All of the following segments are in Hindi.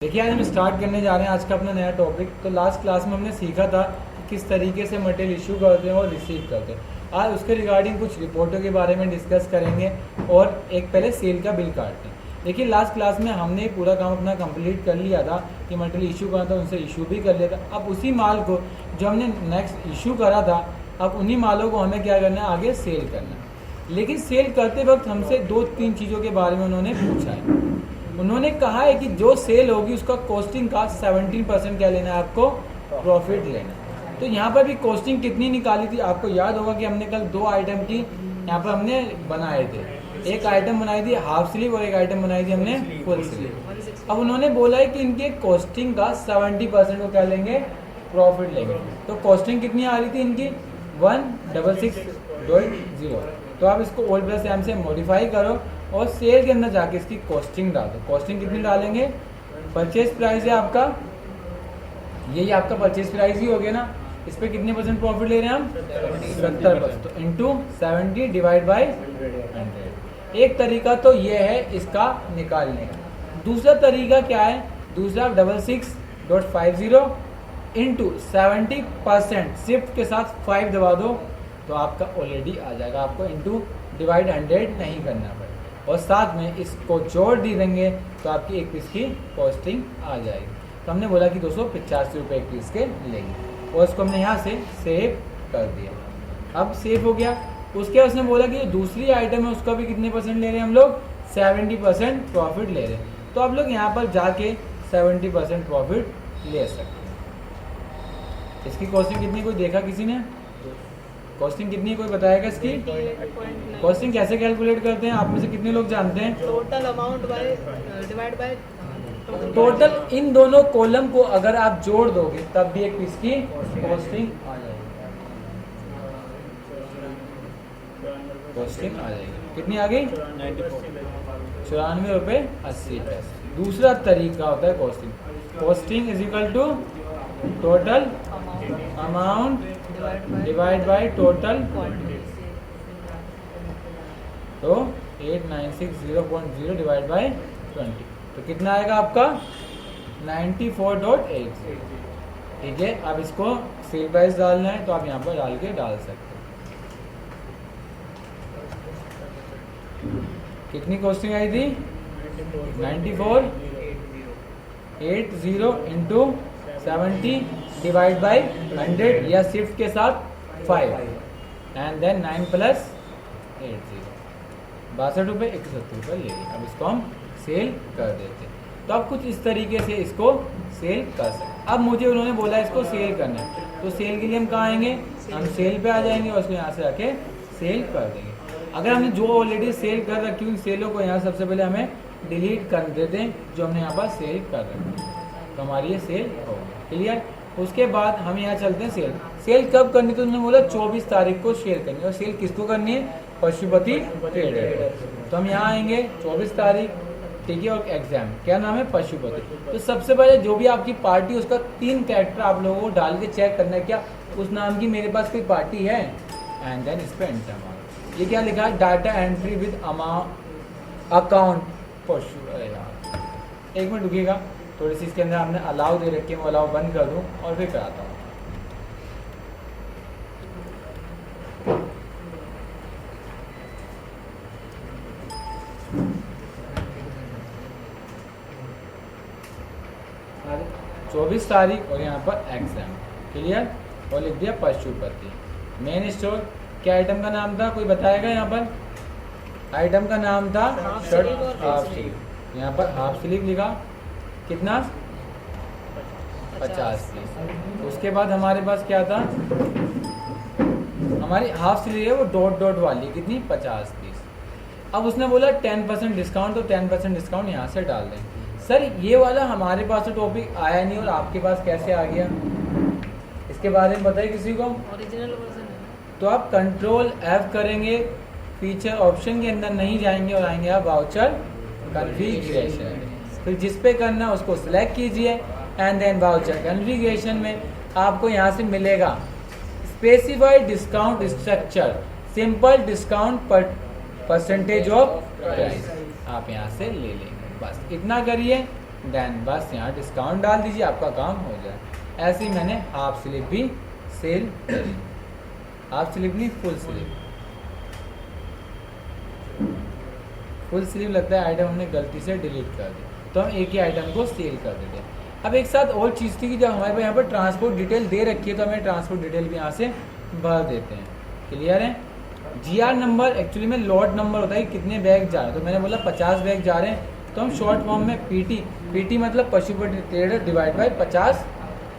देखिए आज हम स्टार्ट करने जा रहे हैं आज का अपना नया टॉपिक। तो लास्ट क्लास में हमने सीखा था कि किस तरीके से मटेरियल इशू करते हैं और रिसीव करते हैं। आज उसके रिगार्डिंग कुछ रिपोर्टों के बारे में डिस्कस करेंगे और एक पहले सेल का बिल काटते हैं। देखिए लास्ट क्लास में हमने पूरा काम अपना कंप्लीट कर लिया था कि मटेरियल इशू करना था, उनसे इशू भी कर लिया था। अब उसी माल को जो हमने नेक्स्ट इशू करा था, अब उन्हीं मालों को हमें क्या करना है, आगे सेल करना है। लेकिन सेल करते वक्त हमसे 2-3 चीज़ों के बारे में उन्होंने पूछा है। उन्होंने कहा है कि जो सेल होगी उसका कॉस्टिंग का 17% क्या लेना है, आपको प्रॉफिट लेना है। तो यहाँ पर भी कॉस्टिंग कितनी निकाली थी, आपको याद होगा कि हमने कल 2 आइटम की यहाँ पर हमने बनाए थे। एक आइटम बनाई थी हाफ स्लीव और एक आइटम बनाई थी हमने फुल स्लीव। अब उन्होंने बोला है कि इनके कॉस्टिंग का 70% को क्या लेंगे, प्रॉफिट लेंगे। तो कॉस्टिंग कितनी आ रही थी इनकी 166.0। तो आप इसको ओल्ड प्लस एम से मॉडिफाई करो और सेल के अंदर जाके इसकी कॉस्टिंग डाल दो। कॉस्टिंग कितनी डालेंगे, परचेज प्राइस है आपका, यही आपका परचेज प्राइस ही हो गया ना। इस पे कितने % प्रॉफिट ले रहे हैं हम, 70%। तो इंटू 70 डिवाइड बाई 100। एक तरीका तो ये है इसका निकालने का। दूसरा तरीका क्या है, दूसरा 66.50 इंटू 70% शिफ्ट के साथ 5 दबा दो तो आपका ऑलरेडी आ जाएगा। आपको इंटू डिवाइड 100 नहीं करना पड़ेगा। और साथ में इसको जोड़ दी देंगे तो आपकी एक पीस की कॉस्टिंग आ जाएगी। तो हमने बोला कि 285 रुपये एक पीस के लेंगे और इसको हमने यहाँ से सेव कर दिया। अब सेव हो गया। उसके बाद उसने बोला कि जो दूसरी आइटम है उसका भी कितने % ले रहे हैं हम लोग, 70% प्रॉफिट ले रहे हैं। तो आप लोग यहाँ पर जाके 70% प्रॉफिट ले सकते हैं। इसकी कॉस्टिंग कितनी, कोई देखा किसी ने, कॉस्टिंग कितनी कोई बताएगा इसकी? कॉस्टिंग कैसे कैलकुलेट करते हैं, आप में से कितने लोग जानते हैं? Total amount by divide by total इन दोनों कॉलम को अगर आप जोड़ दोगे तब भी एक पीस की कॉस्टिंग आ जाएगी। कॉस्टिंग आ जाएगी, कितनी आ गई, 94 रुपये 80 पैसे। दूसरा तरीका होता है costing. Costing is equal to total amount divide by total. तो 8960.0 डिवाइड बाय 20 तो कितना आएगा आपका 94.80। ठीक है, अब इसको सेल प्राइस डालना है तो आप यहाँ पर डाल के डाल सकते हैं। कितनी कॉस्टिंग आई थी, 94.80 इंटू 70 डिवाइड बाई 100 या शिफ्ट के साथ 5 एंड देन 9 प्लस 80 62 रुपये 71 रुपये ले लिया। अब इसको हम सेल कर देते हैं। तो आप कुछ इस तरीके से इसको सेल कर सकते हैं। अब मुझे उन्होंने बोला इसको सेल करना है, तो सेल के लिए हम कहाँ आएंगे, हम सेल पे आ जाएंगे और उसको यहाँ से आके सेल कर देंगे। अगर हमने जो ऑलरेडी सेल कर रखी उन सेलों को यहाँ सबसे पहले हमें डिलीट कर देते हैं जो हमने यहाँ पर सेल कर रखी है। तो हमारी ये सेल हो गई, क्लियर। उसके बाद हम यहाँ चलते हैं सेल। सेल कब करनी, तो उन्होंने बोला 24 तारीख को सेल करनी है। और सेल किसको करनी है, पशुपति ट्रेडर। तो हम यहाँ आएंगे 24 तारीख, ठीक है। और एग्जाम क्या नाम है, पशुपति। तो सबसे पहले जो भी आपकी पार्टी उसका 3 कैरेक्टर आप लोगों को डाल के चेक करना है क्या उस नाम की मेरे पास कोई पार्टी है, एंड देन इस पर एंटर मारो। ये क्या लिखा है, डाटा एंट्री विद अकाउंट पशु। अरे यार एक मिनट रुकिएगा, थोड़ी सी इसके अंदर हमने अलाउ दे रखी है, वो अलाउ बंद कर दूं और फिर कराता हूँ। अरे 24 तारीख और यहाँ पर एग्जाम, क्लियर। और लिख दिया पशुपति। मेन स्टोर, क्या आइटम का नाम था, कोई बताएगा यहाँ पर? आइटम का नाम था शर्ट हाफ स्लीव, यहाँ पर हाफ स्लीव लिखा, कितना 50 पीस। उसके बाद हमारे पास क्या था, हमारी हाफ स्लीव है वो डॉट डॉट वाली, कितनी 50 पीस। अब उसने बोला 10% डिस्काउंट, तो 10% डिस्काउंट यहाँ से डाल दें। सर ये वाला हमारे पास तो टॉपिक आया नहीं और आपके पास कैसे आ गया, इसके बारे में बताइए किसी को। ओरिजिनल वर्जन है। तो आप कंट्रोल F करेंगे, फीचर ऑप्शन के अंदर नहीं जाएंगे और आएंगे आप वाउचर कॉन्फ़िगरेशन। फिर जिस पे करना है उसको सिलेक्ट कीजिए एंड देन वाउचर कॉन्फ़िगरेशन में आपको यहाँ से मिलेगा specified discount structure, simple discount percentage of price. आप यहाँ से ले लेंगे, बस इतना करिए देन बस यहाँ डिस्काउंट डाल दीजिए, आपका काम हो जाए। ऐसे ही मैंने हाफ स्लिप भी सेल करी, हाफ स्लिप नहीं फुल स्लिप। फुल स्लिप लगता है आइटम हमने गलती से डिलीट कर दी, तो हम एक ही आइटम को सेल कर देते हैं। अब एक साथ और चीज़ थी कि जब हमारे पास यहाँ पर ट्रांसपोर्ट डिटेल दे रखी है तो हमें ट्रांसपोर्ट डिटेल भी यहाँ से भर देते हैं। क्लियर है? जीआर नंबर एक्चुअली में लॉट नंबर होता है कि कितने बैग जा रहे हैं। तो मैंने बोला 50 बैग जा रहे हैं, तो हम शॉर्ट फॉर्म में पीटी मतलब पशुपति ट्रेडर डिवाइड बाई 50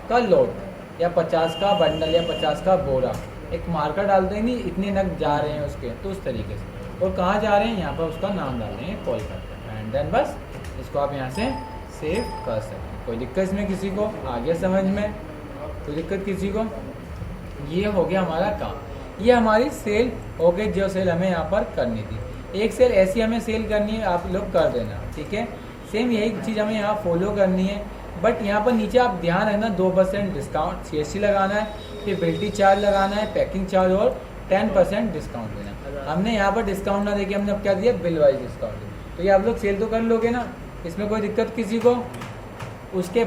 का लॉट या 50 का बंडल या 50 का बोरा, एक मार्कर डालते हैं नहीं इतने नग जा रहे हैं उसके, तो उस तरीके से। और कहाँ जा रहे हैं यहाँ पर उसका नाम डाल देंगे, कॉल करते हैं, एंड देन बस इसको आप यहाँ से सेव कर सकते हैं। कोई दिक्कत इसमें किसी को? आ गया समझ में? कोई दिक्कत किसी को? ये हो गया हमारा काम। ये हमारी सेल हो गई जो सेल हमें यहाँ पर करनी थी। एक सेल ऐसी हमें सेल करनी है, आप लोग कर देना, ठीक है। सेम यही चीज़ हमें यहाँ फॉलो करनी है, बट यहाँ पर नीचे आप ध्यान रखना 2% डिस्काउंट CST लगाना है, फिर बिल्टी चार्ज लगाना है, पैकिंग चार्ज और 10% डिस्काउंट देना। हमने यहाँ पर डिस्काउंट ना देके हमने अब क्या दिया, बिल वाइज डिस्काउंट दिया। तो ये आप लोग सेल तो कर लोगे ना, इसमें कोई दिक्कत किसी को? उसके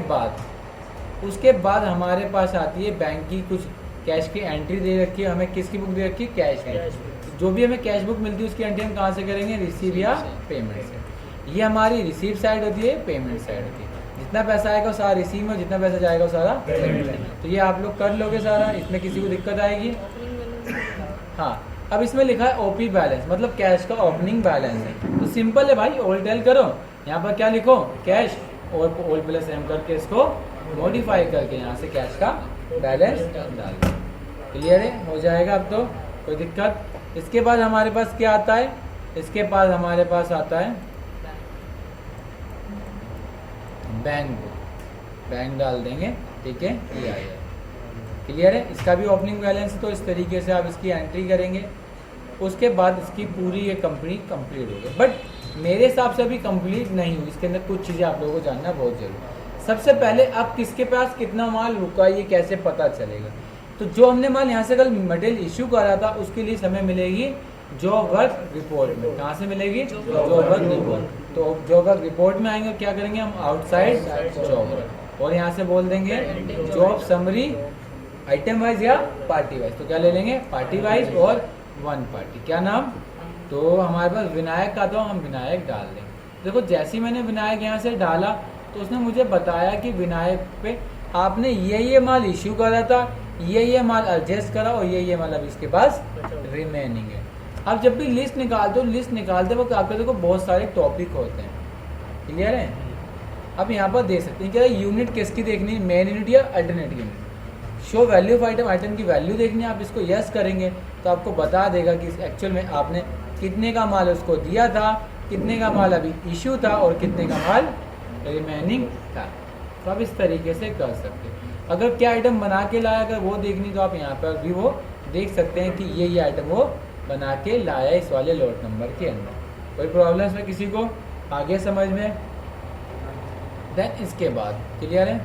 बाद हमारे पास आती है बैंक की कुछ कैश की एंट्री दे रखी है। हमें किसकी बुक दे रखी है? कैश की। जो भी हमें कैश बुक मिलती है उसकी एंट्री हम कहाँ से करेंगे? रिसीव या पेमेंट से। ये हमारी रिसीव साइड होती है, पेमेंट साइड होती है। जितना पैसा आएगा वो सारा रिसीव में, जितना पैसा जाएगा वो सारा पेमेंट में। तो ये आप लोग कर लोगे सारा, इसमें किसी को दिक्कत आएगी? हाँ, अब इसमें लिखा है ओपी बैलेंस, मतलब कैश का ओपनिंग बैलेंस है। तो सिंपल है भाई, ऑल टेल करो। यहाँ पर क्या लिखो? कैश और ऑल प्लस एम करके इसको मॉडिफाई करके यहाँ से कैश का बैलेंस डाल दो। क्लियर है? हो जाएगा अब तो, कोई दिक्कत? इसके बाद हमारे पास क्या आता है? इसके बाद हमारे पास आता है बैंक बुक। बैंक डाल देंगे, ठीक है, ये आ जाएगा। क्लियर है? इसका भी ओपनिंग बैलेंस है, तो इस तरीके से आप इसकी एंट्री करेंगे। उसके बाद इसकी पूरी ये कंपनी कंप्लीट हो गई, बट मेरे हिसाब से अभी कंप्लीट नहीं हुई। इसके अंदर कुछ चीज़ें आप लोगों को जानना बहुत जरूरी है। सबसे पहले अब किसके पास कितना माल रुका ये कैसे पता चलेगा? तो जो हमने माल यहाँ से कल मटेरियल इश्यू करा था उसके लिए समय मिलेगी जॉब वर्क रिपोर्ट में। कहाँ से मिलेगी? Job work report. तो जॉब वर्क रिपोर्ट में आएंगे, क्या करेंगे हम? आउटसाइड जॉब वर्क, और यहाँ से बोल देंगे जॉब समरी आइटम वाइज या पार्टी वाइज। तो क्या ले लेंगे? पार्टी वाइज और वन पार्टी। क्या नाम? तो हमारे पास विनायक का, तो हम विनायक डाल देंगे। देखो जैसे ही मैंने विनायक यहाँ से डाला तो उसने मुझे बताया कि विनायक पे आपने ये माल इश्यू करा था, ये माल एडजस्ट करा और ये माल अभी इसके पास रिमेनिंग है। अब जब भी लिस्ट निकालते हो, लिस्ट निकालते वक्त आपके देखो बहुत सारे टॉपिक होते हैं। क्लियर है? अब यहाँ पर देख सकते हैं क्या यूनिट किसकी देखनी है, मेन यूनिट या alternate unit. Show value of item, item की वैल्यू देखनी है। आप इसको यस करेंगे तो आपको बता देगा कि एक्चुअल में आपने कितने का माल उसको दिया था, कितने का माल अभी इशू था और कितने का माल रिमेनिंग था। तो आप इस तरीके से कर सकते हैं। अगर क्या आइटम बना के लाया, अगर वो देखनी तो आप यहाँ पर भी वो देख सकते हैं कि ये आइटम वो बना के लाया इस वाले लॉट नंबर के अंदर। कोई प्रॉब्लम इसमें किसी को? आगे समझ में? देन इसके बाद क्लियर है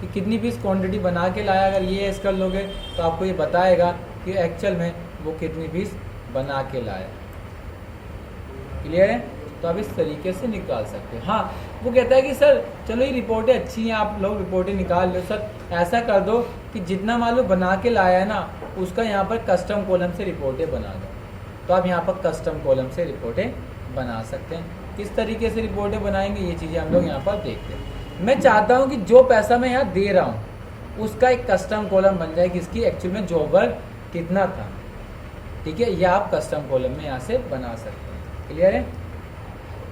कि कितनी पीस क्वांटिटी बना के लाया। अगर ये एस कर लोगे तो आपको ये बताएगा कि एक्चुअल में वो कितनी पीस बना के लाया। क्लियर है? तो आप इस तरीके से निकाल सकते हैं। हाँ, वो कहता है कि सर चलो ये रिपोर्टें अच्छी हैं, आप लोग रिपोर्टें निकाल लो। सर ऐसा कर दो कि जितना माल वो बना के लाया है ना उसका यहाँ पर कस्टम कॉलम से रिपोर्टें बना दो। तो आप यहाँ पर कस्टम कॉलम से रिपोर्टें बना सकते हैं। किस तरीके से रिपोर्टें बनाएंगे ये चीज़ें हम लोग यहाँ पर देखते हैं। मैं चाहता हूँ कि जो पैसा मैं यहाँ दे रहा हूँ उसका एक कस्टम कॉलम बन जाए कि इसकी एक्चुअल में जॉब वर्क कितना था। ठीक है, यह आप कस्टम कॉलम में यहाँ से बना सकते हैं। क्लियर है?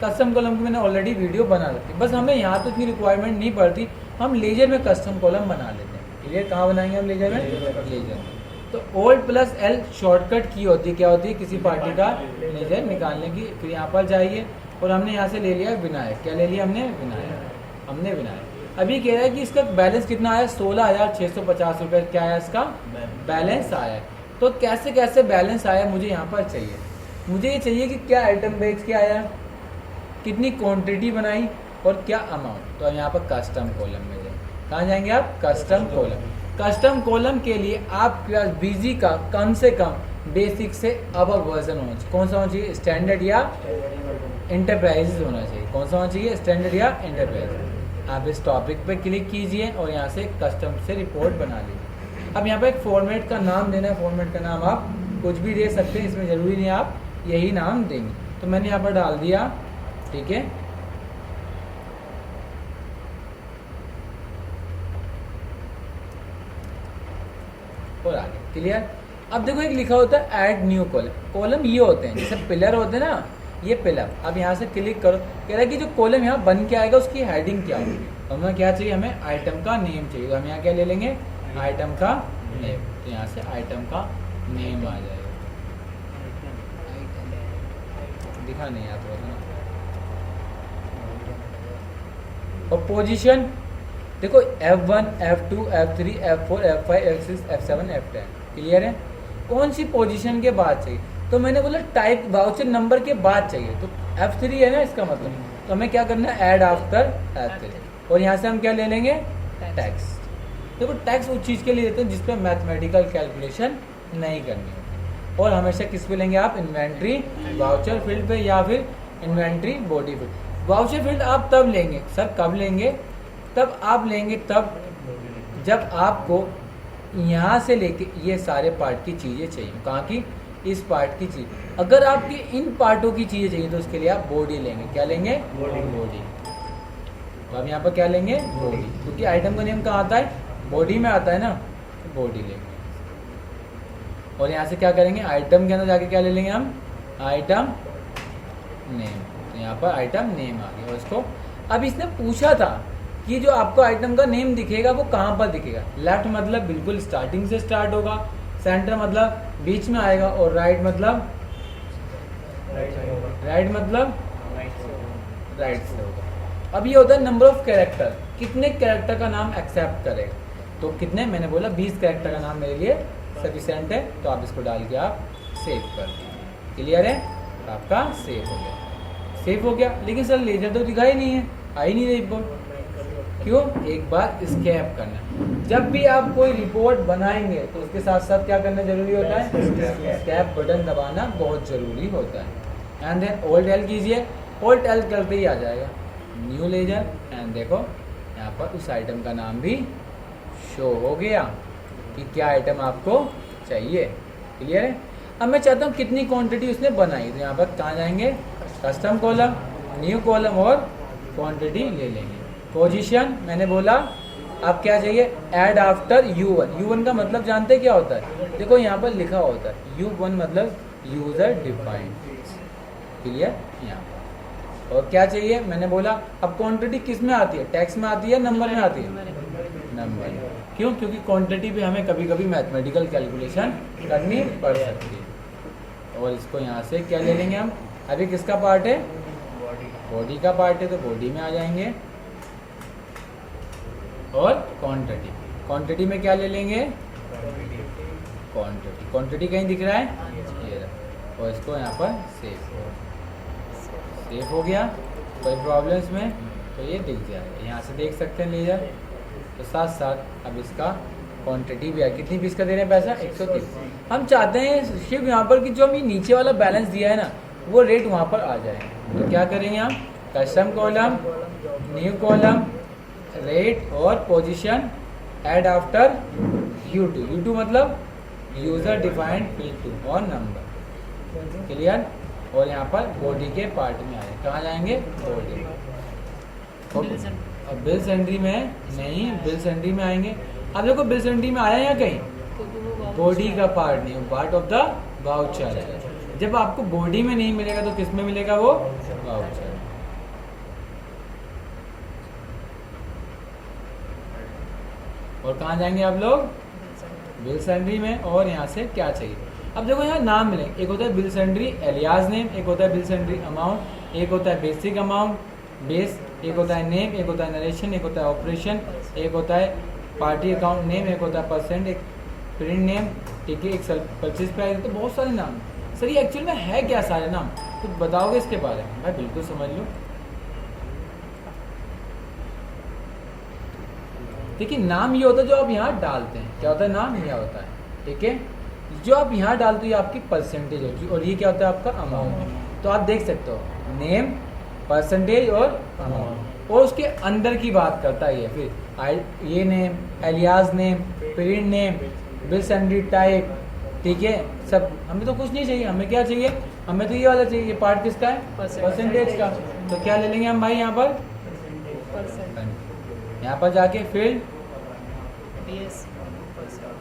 कस्टम कॉलम की मैंने ऑलरेडी वीडियो बना रखी, बस हमें यहाँ तो इतनी रिक्वायरमेंट नहीं पड़ती। हम लेजर में कस्टम कॉलम बना लेते हैं। क्लियर? कहाँ बनाएंगे हम लेजर में? लेजर में। तो ओल्ड प्लस एल शॉर्टकट की होती है। क्या होती है? किसी पार्टी का लेजर निकालने की। फिर यहाँ पर जाइए और हमने यहाँ से ले लिया विनायक। क्या ले लिया हमने? विनायक। हमने विनायक। अभी कह रहा है कि इसका बैलेंस कितना आया? 16,650 रुपये। क्या आया इसका? बैलेंस आया है। तो कैसे कैसे बैलेंस आया मुझे यहाँ पर चाहिए। मुझे ये चाहिए कि क्या आइटम बैग्स क्या आया, कितनी क्वांटिटी बनाई और क्या अमाउंट। तो यहाँ पर कस्टम कॉलम में जाए। कहाँ जाएंगे आप? Custom column. कस्टम कॉलम के लिए आपके पास बीजी का कम से कम बेसिक से अब वर्जन होना चाहिए। कौन सा होना चाहिए? स्टैंडर्ड या इंटरप्राइजेज होना चाहिए। कौन सा होना चाहिए, स्टैंडर्ड या इंटरफेस। आप इस टॉपिक पे क्लिक कीजिए और यहाँ से कस्टम से रिपोर्ट बना लीजिए। अब यहाँ पे एक फॉर्मेट का नाम देना है, फॉर्मेट का नाम आप कुछ भी दे सकते हैं, इसमें ज़रूरी नहीं आप यही नाम देंगे। तो मैंने यहाँ पर डाल दिया, ठीक है। और आगे क्लियर। अब देखो एक लिखा होता है ऐड न्यू कॉलम। कॉलम ये होते हैं जैसे पिलर होते हैं ना, ये पिलर। अब यहाँ से क्लिक करो, कह रहा है कि जो कॉलम यहाँ बन के आएगा उसकी हेडिंग क्या होगी। तो हमें क्या चाहिए, हमें आइटम का नेम चाहिए। तो हम यहाँ क्या ले लेंगे, आइटम का नेम। तो यहाँ से आइटम का नेम आ जाएगा। दिखा नहीं आता थोड़ा। और पोजीशन देखो F1, F2, F3, F4, F5, F6, F7, F10। Clear है। कौन सी पोजीशन के बाद चाहिए, तो मैंने बोला टाइप वाउचर नंबर के बाद चाहिए। तो F3 है ना इसका मतलब, तो हमें क्या करना है, ऐड आफ्टर F3। और यहाँ से हम क्या ले लेंगे, टैक्स। देखो टैक्स उस चीज़ के लिए देते हैं जिसपे मैथमेटिकल कैलकुलेशन नहीं करनी होती। और हमेशा किस पे लेंगे आप, इन्वेंट्री वाउचर फील्ड पे या फिर inventory body field. Voucher field आप तब लेंगे सर, कब लेंगे, तब आप लेंगे तब जब आपको यहाँ से लेके ये सारे पार्ट की चीज़ें चाहिए। कहाँ की, इस पार्ट की चीज़। अगर आपके इन पार्टों की चीज़ें चाहिए तो उसके लिए आप बॉडी लेंगे। क्या लेंगे, बॉडी। तो अब यहाँ पर क्या लेंगे, बॉडी, क्योंकि आइटम का नेम कहाँ आता है, बॉडी में आता है ना, तो बॉडी लेंगे। और यहाँ से क्या करेंगे, आइटम के अंदर जाके क्या ले लेंगे हम, आइटम नेम। तो यहाँ पर आइटम नेम आ गया। और इसको अब इसने पूछा था कि जो आपको आइटम का नेम दिखेगा वो कहाँ पर दिखेगा। लेफ्ट मतलब बिल्कुल स्टार्टिंग से स्टार्ट होगा, सेंटर मतलब बीच में आएगा, और राइट मतलब राइट से होगा। अब ये होता है नंबर ऑफ कैरेक्टर, कितने कैरेक्टर का नाम एक्सेप्ट करेगा। तो कितने, मैंने बोला 20 कैरेक्टर का नाम मेरे लिए सफिशिएंट है। तो आप इसको डाल के आप सेव कर दीजिए। क्लियर है, तो आपका सेव हो गया। सेव हो गया, लेकिन सर लेजर तो दिखाई नहीं है, आ ही नहीं रही रिपोर्ट। क्यों, एक बार स्कैप करना। जब भी आप कोई रिपोर्ट बनाएंगे तो उसके साथ साथ क्या करना जरूरी होता है, स्कैप बटन दबाना बहुत जरूरी होता है। एंड देन ऑल्ट एल कीजिए, ऑल्ट एल करते ही आ जाएगा न्यू लेजर। एंड देखो यहाँ पर उस आइटम का नाम भी शो हो गया कि क्या आइटम आपको चाहिए। क्लियर है। अब मैं चाहता हूँ कितनी क्वांटिटी उसने बनाई, तो यहाँ पर कहाँ जाएंगे, कस्टम कॉलम, न्यू कॉलम और क्वांटिटी ले लेंगे। पोजीशन मैंने बोला अब क्या चाहिए, ऐड आफ्टर U1। U1 का मतलब जानते क्या होता है, देखो यहाँ पर लिखा होता है U1 मतलब यूजर डिफाइंड। क्लियर। यहाँ पर और क्या चाहिए, मैंने बोला अब क्वांटिटी किस में आती है, टेक्स्ट में आती है, नंबर में आती है, नंबर। क्यों, क्योंकि क्वांटिटी पे हमें कभी कभी मैथमेटिकल कैलकुलेशन करनी पड़ सकती है। और इसको यहाँ से क्या ले लेंगे हम, अभी किसका पार्ट है, बॉडी का पार्ट है, तो बॉडी में आ जाएंगे। और क्वांटिटी में क्या ले लेंगे, क्वांटिटी कहीं दिख रहा है, ये रहा। और इसको यहाँ पर सेव हो गया। कोई प्रॉब्लम्स में तो ये दिख जाएगा, यहाँ से देख सकते हैं लेजर। तो साथ साथ अब इसका क्वांटिटी भी है, कितनी पीस का दे रहे हैं पैसा, 130। हम चाहते हैं सिर्फ यहाँ पर कि जो हम ये नीचे वाला बैलेंस दिया है ना, वो रेट वहाँ पर आ जाए। तो क्या करेंगे हम, custom column, new column, rate और पोजीशन, ऐड आफ्टर U2 मतलब यूजर डिफाइंड फील्ड 2 और नंबर। क्लियर। और यहाँ पर बॉडी के पार्ट में आए, कहाँ जाएंगे, बॉडी। अब बिल सेंड्री में नहीं, बिल सेंड्री में आएंगे। अब देखो बिल सेंड्री में आया या कहीं, बॉडी का पार्ट नहीं, पार्ट ऑफ द वाउचर है। जब आपको बॉडी में नहीं मिलेगा तो किस में मिलेगा, वो वाउचर। और कहाँ जाएंगे आप लोग, बिल सेंड्री में। और यहाँ से क्या चाहिए, अब देखो यहाँ नाम मिले, एक होता है बिल सेंड्री एलियास नेम, एक होता है बिल सेंड्री अमाउंट, एक होता है बेसिक अमाउंट बेस, एक होता है नेम, एक होता है नरेशन, एक होता है ऑपरेशन, एक होता है पार्टी अकाउंट नेम, एक होता है परसेंट, एक प्रिंट नेम, ठीक है, एक परचेज प्राइस। तो बहुत सारे नाम। सर ये एक्चुअल में है क्या सारे नाम, कुछ बताओगे इसके बारे में, मैं बिल्कुल समझ लूँ। देखिए नाम ये होता है जो आप यहाँ डालते हैं, क्या होता है नाम, यह होता है, ठीक है। जो आप यहाँ डालते हो ये आपकी परसेंटेज होगी, और ये क्या होता है आपका अमाउंट। तो आप देख सकते हो नेम परसेंटेज और अमाउंट, और उसके अंदर की बात करता है ये। फिर ये name, alias name, print name, bill sundry type, ठीक है। सब हमें तो कुछ नहीं चाहिए, हमें क्या चाहिए, हमें तो ये वाला चाहिए। ये पार्ट किसका है, परसेंटेज का। तो क्या ले लेंगे हम भाई यहाँ पर, परसेंट, यहाँ पर जाके फील्ड BS परसेंट,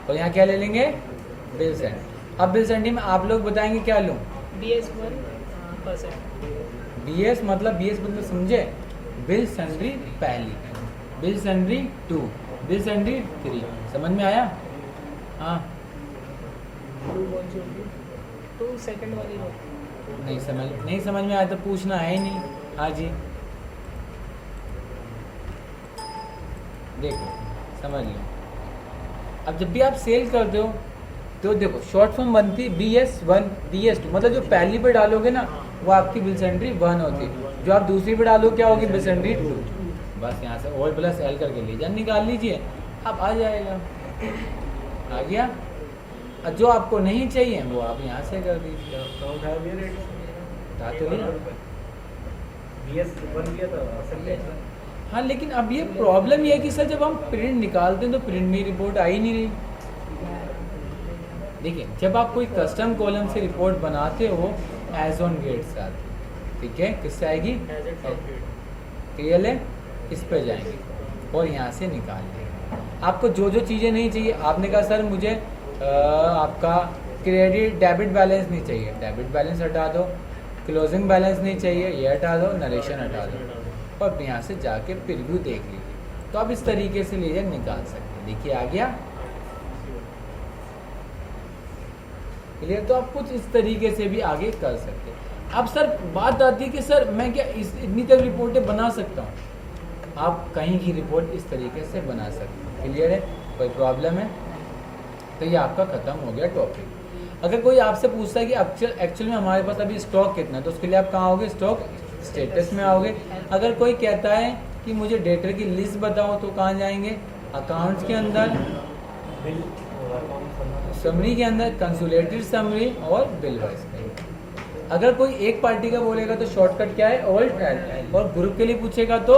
और यहाँ क्या ले लेंगे, बिल सेंड। अब बिल सेंडी में आप लोग बताएंगे क्या लूँ, BS 1 परसेंट, BS मतलब समझे, बिल सैंड्री पहली, बिल सैंड्री 2, बिल सैंड्री 3, समझ में आया। हाँ 2 सेकंड वाली रो, नहीं समझ में आया तो पूछना है ही नहीं। हाँ जी देखो समझ लो। अब जब भी आप सेल करते हो तो देखो शॉर्ट फॉर्म बनती BS1 BS2, मतलब जो पहली पे डालोगे ना वो आपकी बिल सैंड्री 1 होती है, जो आप दूसरी पे डालोगे क्या होगी, बिल सैंड्री 2। बस यहाँ से ओल्ड प्लस एल करके लीजिए, निकाल लीजिए, अब आ जाएगा, आ गया। और जो आपको नहीं चाहिए वो आप यहाँ से कर दीजिए, उठा तो लिया। हाँ लेकिन अब ये प्रॉब्लम ये है कि सर जब हम प्रिंट निकालते हैं तो प्रिंट में रिपोर्ट आ ही नहीं रही। देखिए जब आप कोई कस्टम कॉलम से रिपोर्ट बनाते हो एज ऑन गेट से आती है, ठीक है, किससे आएगी, क्लियर है, इस पे जाएंगे और यहाँ से निकाल लेंगे। आपको जो जो चीज़ें नहीं चाहिए, आपने कहा सर मुझे आपका क्रेडिट डेबिट बैलेंस नहीं चाहिए, डेबिट बैलेंस हटा दो, क्लोजिंग बैलेंस नहीं चाहिए, ये हटा दो, नरेशन हटा दो, और यहाँ से जाके प्रीव्यू देख लीजिए। तो आप इस तरीके से लीजिए निकाल सकते हैं। देखिए आ गया क्लियर। तो आप कुछ इस तरीके से भी आगे कर सकते हैं। अब सर बात आती है कि सर मैं क्या इतनी तक रिपोर्टें बना सकता हूँ, आप कहीं की रिपोर्ट इस तरीके से बना सकते हैं, क्लियर है, कोई प्रॉब्लम है तो ये आपका ख़त्म हो गया टॉपिक। अगर कोई आपसे पूछता है कि एक्चुअल में हमारे पास अभी स्टॉक कितना है, तो उसके लिए आप कहाँ आओगे, स्टॉक स्टेटस में आओगे। अगर कोई कहता है कि मुझे डेटर की लिस्ट बताओ तो कहाँ जाएंगे, अकाउंट्स के अंदर, समरी के अंदर, कंसोलिडेटेड समरी और बिल वाइज। अगर कोई एक पार्टी का बोलेगा तो शॉर्टकट क्या है, ऑल्ट एल, और ग्रुप के लिए पूछेगा तो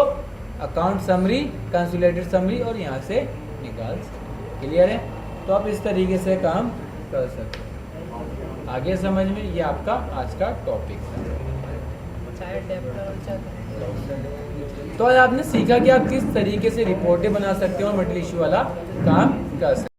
अकाउंट समरी, कंसोलिडेटेड समरी, और यहाँ से निकाल। क्लियर है। तो आप इस तरीके से काम कर सकते हैं। आगे समझ में, ये आपका आज का टॉपिक था। चाहे डेबिट चाहे तो आज आपने सीखा कि आप किस तरीके से रिपोर्टें बना सकते हो और मटेरियल इशू वाला काम कर सकते हो।